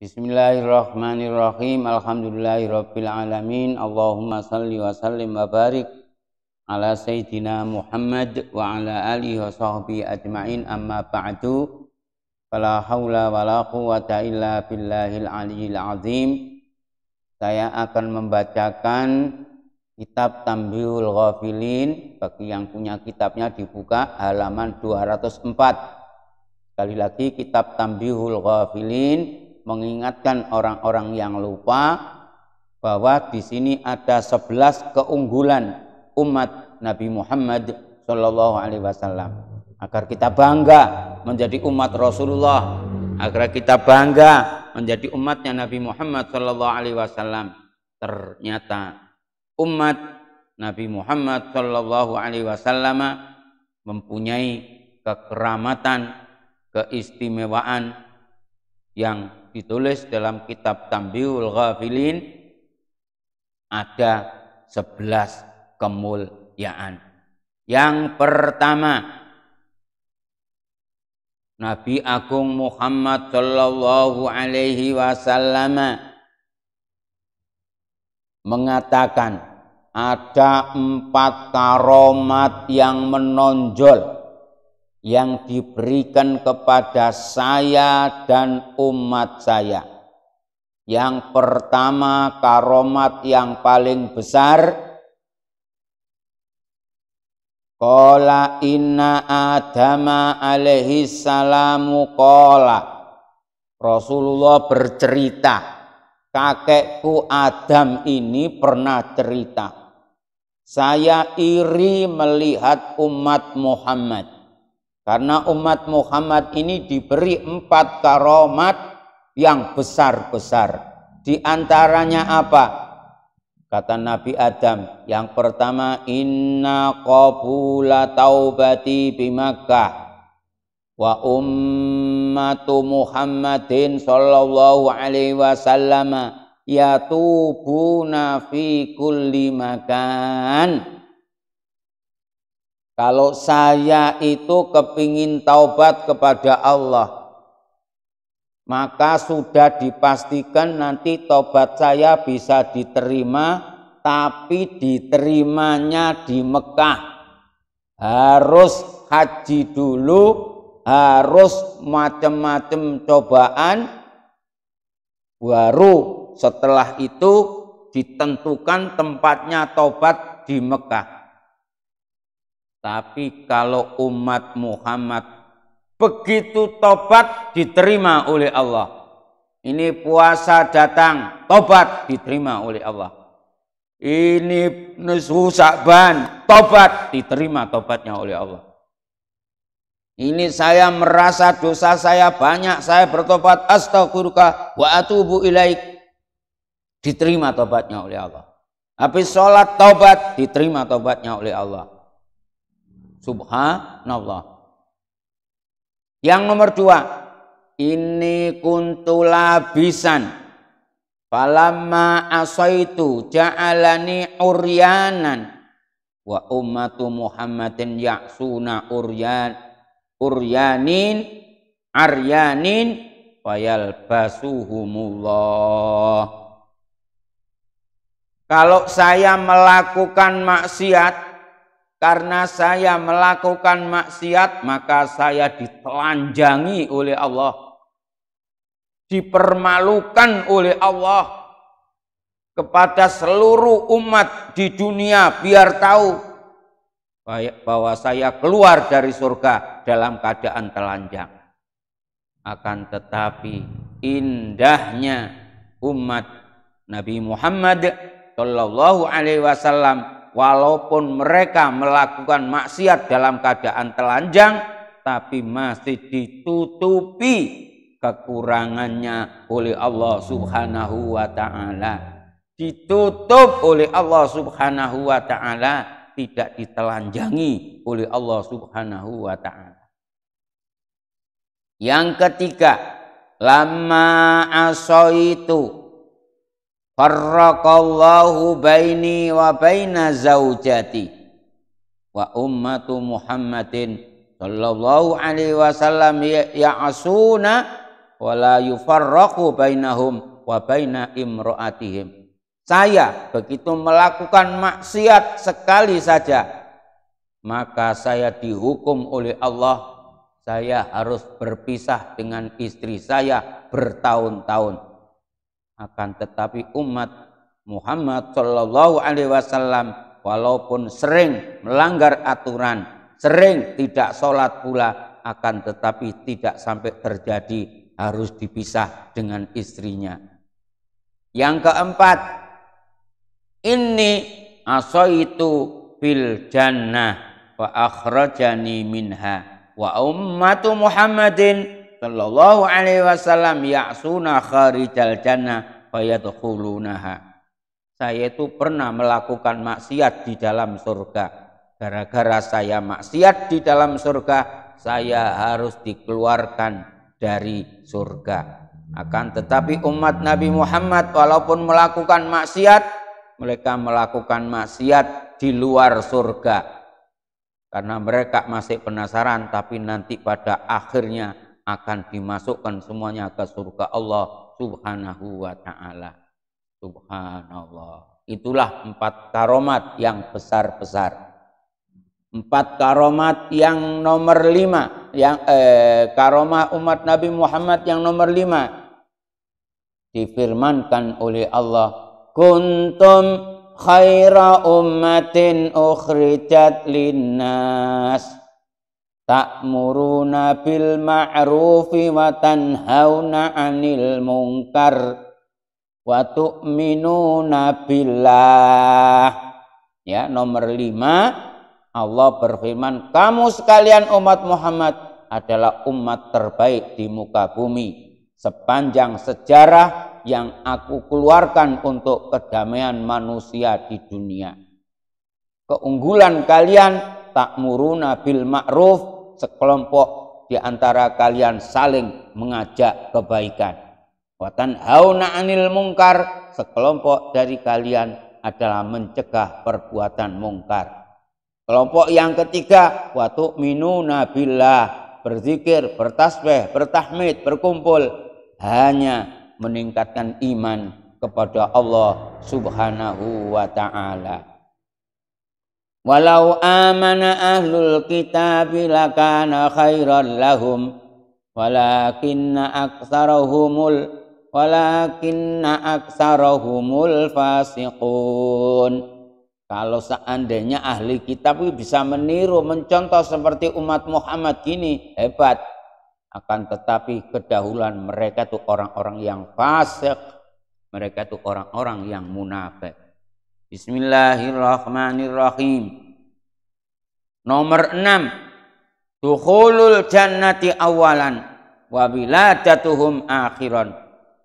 Bismillahirrahmanirrahim. Alhamdulillahirabbil alamin. Allahumma shalli wa sallim wa barik ala sayyidina Muhammad wa ala alihi wa sahbihi ajmain. Amma ba'du. Fala haula wala quwwata illa billahil aliyyil azim. Saya akan membacakan kitab Tanbihul Ghafilin. Bagi yang punya kitabnya dibuka halaman 204. Sekali lagi, kitab Tanbihul Ghafilin mengingatkan orang-orang yang lupa bahwa di sini ada 11 keunggulan umat Nabi Muhammad Shallallahu Alaihi Wasallam, agar kita bangga menjadi umat Rasulullah, agar kita bangga menjadi umatnya Nabi Muhammad Shallallahu Alaihi Wasallam. Ternyata umat Nabi Muhammad Shallallahu Alaihi Wasallam mempunyai kekeramatan, keistimewaan yang ditulis dalam kitab Tanbihul Ghafilin. Ada 11 kemuliaan. Yang pertama, Nabi Agung Muhammad Sallallahu Alaihi Wasallam mengatakan ada 4 karomat yang menonjol yang diberikan kepada saya dan umat saya. Yang pertama, karomat yang paling besar, qala inna Adama alaihi salamu qala. Rasulullah bercerita, kakekku Adam ini pernah cerita, saya iri melihat umat Muhammad. Karena umat Muhammad ini diberi 4 karomat yang besar-besar. Di antaranya apa? Kata Nabi Adam, yang pertama, inna qabula taubati bi Makkah wa ummatu Muhammadin sallallahu alaihi wasallam yatubuna fi kulli makan. Kalau saya itu kepingin taubat kepada Allah, maka sudah dipastikan nanti taubat saya bisa diterima, tapi diterimanya di Mekah. Harus haji dulu, harus macam-macam cobaan, baru setelah itu ditentukan tempatnya taubat di Mekah. Tapi kalau umat Muhammad begitu tobat diterima oleh Allah. Ini puasa datang, tobat diterima oleh Allah. Ini nisfu Sya'ban, tobat diterima tobatnya oleh Allah. Ini saya merasa dosa saya banyak, saya bertobat, astaghfiruka wa atubu ilaik, diterima tobatnya oleh Allah. Habis sholat tobat, diterima tobatnya oleh Allah. Subhanallah. Yang nomor 2, ini kuntu labisan falamma asaitu ja'alani uryanan wa ummatu Muhammadin ya'suna uryanin aryanin fayalbasuhumullah. Kalau saya melakukan maksiat, karena saya melakukan maksiat, maka saya ditelanjangi oleh Allah, dipermalukan oleh Allah kepada seluruh umat di dunia, biar tahu bahwa saya keluar dari surga dalam keadaan telanjang. Akan tetapi indahnya umat Nabi Muhammad Shallallahu Alaihi Wasallam, walaupun mereka melakukan maksiat dalam keadaan telanjang, tapi masih ditutupi kekurangannya oleh Allah Subhanahu wa Ta'ala. Ditutup oleh Allah Subhanahu wa Ta'ala, tidak ditelanjangi oleh Allah Subhanahu wa Ta'ala. Yang ketiga, lama asaitu farraqallahu baini wa baina zaujati wa ummatu Muhammadin sallallahu alaihi wasallam ya'asuna wala yufarraqu bainahum wa baina imra'atihim. Saya begitu melakukan maksiat sekali saja, maka saya dihukum oleh Allah, saya harus berpisah dengan istri saya bertahun-tahun. Akan tetapi umat Muhammad Shallallahu Alaihi Wasallam walaupun sering melanggar aturan, sering tidak sholat pula, akan tetapi tidak sampai terjadi harus dipisah dengan istrinya. Yang keempat, inni asaitu fil jannah wa akhrajani minha wa ummatu Muhammadin sallallahu alaihi wasallam ya'suna kharijal jannah fayadkhulunaha. Saya itu pernah melakukan maksiat di dalam surga. Gara-gara saya maksiat di dalam surga, saya harus dikeluarkan dari surga. Akan tetapi umat Nabi Muhammad walaupun melakukan maksiat, mereka melakukan maksiat di luar surga. Karena mereka masih penasaran, tapi nanti pada akhirnya akan dimasukkan semuanya ke surga Allah Subhanahu wa ta'ala. Subhanallah. Itulah 4 karomat yang besar-besar. 4 karomat yang nomor 5, yang karomah umat Nabi Muhammad yang nomor 5 difirmankan oleh Allah, kuntum khaira ummatin ukhrijat linnas ta'muruna bil ma'rufi wa tanhauna 'anil munkar wa tu'minuna billah. Ya, nomor 5 Allah berfirman, kamu sekalian umat Muhammad adalah umat terbaik di muka bumi sepanjang sejarah yang aku keluarkan untuk kedamaian manusia di dunia. Keunggulan kalian, ta'muruna bil ma'ruf, sekelompok di antara kalian saling mengajak kebaikan. Wa tanhauna 'anil munkar, sekelompok dari kalian adalah mencegah perbuatan mungkar. Kelompok yang ketiga, wa tu'minuna billah, berzikir, bertasbih, bertahmid, berkumpul, hanya meningkatkan iman kepada Allah Subhanahu wa ta'ala. Walau amana ahlul kitabi lakana khairan lahum walakinna aktsarahumul fasiqun. Kalau seandainya ahli kitab bisa meniru, mencontoh seperti umat Muhammad gini, hebat. Akan tetapi kedahuluan mereka itu orang-orang yang fasik, mereka itu orang-orang yang munafik. Bismillahirrahmanirrahim. Nomor 6, dukhulul jannati awalan wa biladatuhum akhiran.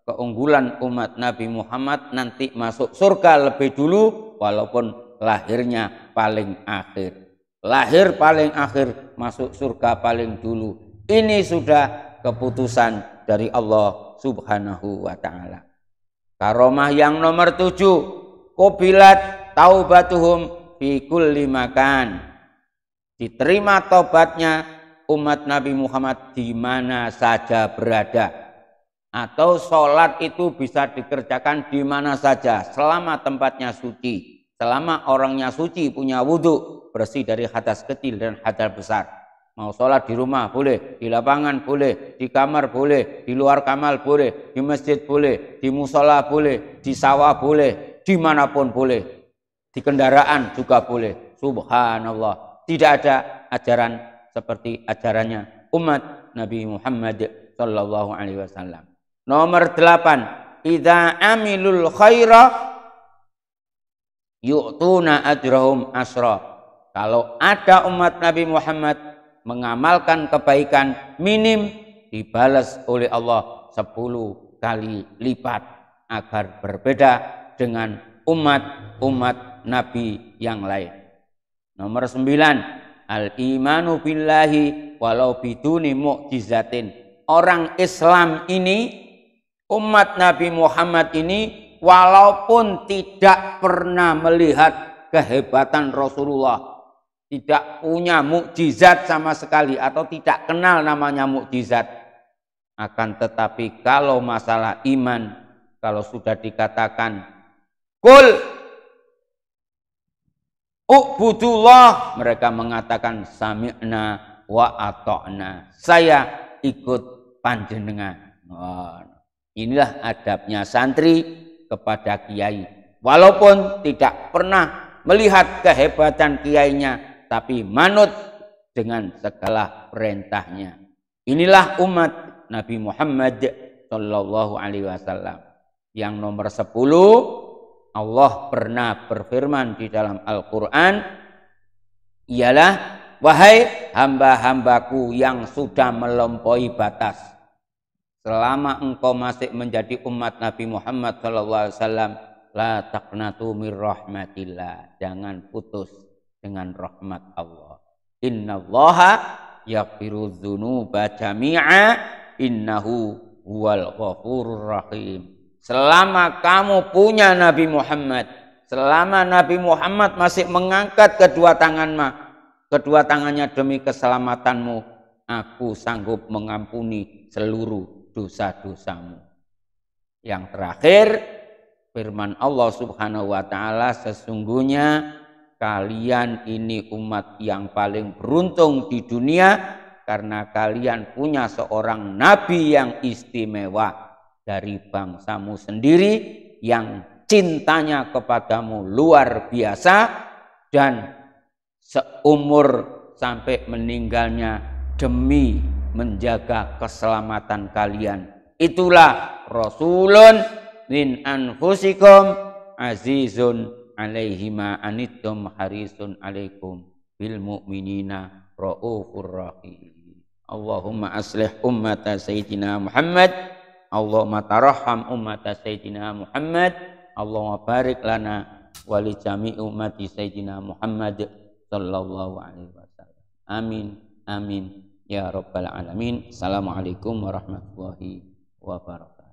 Keunggulan umat Nabi Muhammad nanti masuk surga lebih dulu walaupun lahirnya paling akhir. Lahir paling akhir, masuk surga paling dulu. Ini sudah keputusan dari Allah Subhanahu wa ta'ala. Karomah yang nomor 7, qubilat taubatuhum fi kulli makan. Diterima taubatnya umat Nabi Muhammad di mana saja berada. Atau sholat itu bisa dikerjakan di mana saja selama tempatnya suci. Selama orangnya suci, punya wudhu, bersih dari hadas kecil dan hadas besar. Mau sholat di rumah boleh, di lapangan boleh, di kamar boleh, di luar kamar boleh, di masjid boleh, di musola boleh, di sawah boleh, dimanapun boleh, di kendaraan juga boleh. Subhanallah. Tidak ada ajaran seperti ajarannya umat Nabi Muhammad sallallahu alaihi wasallam. Nomor 8, idza amilul khaira yu'tuna ajrahum asra. Kalau ada umat Nabi Muhammad mengamalkan kebaikan, minim dibalas oleh Allah 10 kali lipat, agar berbeda dengan umat Nabi yang lain. Nomor 9, al-imanu billahi walau biduni mu'jizatin. Orang Islam ini, umat Nabi Muhammad ini, walaupun tidak pernah melihat kehebatan Rasulullah, tidak punya mukjizat sama sekali, atau tidak kenal namanya mukjizat, Akan tetapi kalau masalah iman, kalau sudah dikatakan kul ubudullah, mereka mengatakan sami'na wa ata'na, saya ikut panjenengan. Inilah adabnya santri kepada kiai. Walaupun tidak pernah melihat kehebatan kiainya, tapi manut dengan segala perintahnya. Inilah umat Nabi Muhammad Shallallahu Alaihi Wasallam. Yang nomor 10, Allah pernah berfirman di dalam Al-Quran, ialah wahai hamba-hambaku yang sudah melampaui batas. Selama engkau masih menjadi umat Nabi Muhammad SAW, la taqnatu mir rahmatillah, jangan putus dengan rahmat Allah. Innallaha yaghfiru dzunuba jami'a innahu huwal ghafurur rahim. Selama kamu punya Nabi Muhammad, selama Nabi Muhammad masih mengangkat kedua tangannya demi keselamatanmu, aku sanggup mengampuni seluruh dosa-dosamu. Yang terakhir, firman Allah Subhanahu wa taala, sesungguhnya kalian ini umat yang paling beruntung di dunia karena kalian punya seorang nabi yang istimewa dari bangsamu sendiri, yang cintanya kepadamu luar biasa, dan seumur sampai meninggalnya demi menjaga keselamatan kalian. Itulah Rasulun min anfusikum azizun alaihi ma anittum harisun alaikum bil mu'minina raufur rahim. Allahumma aslih ummata sayyidina Muhammad, Allahumma tarahham ummata sayyidina Muhammad, Allahumma barik lana wa li jami'i ummati sayyidina Muhammad sallallahu alaihi wasallam. Amin amin ya rabbal alamin. Assalamualaikum warahmatullahi wabarakatuh.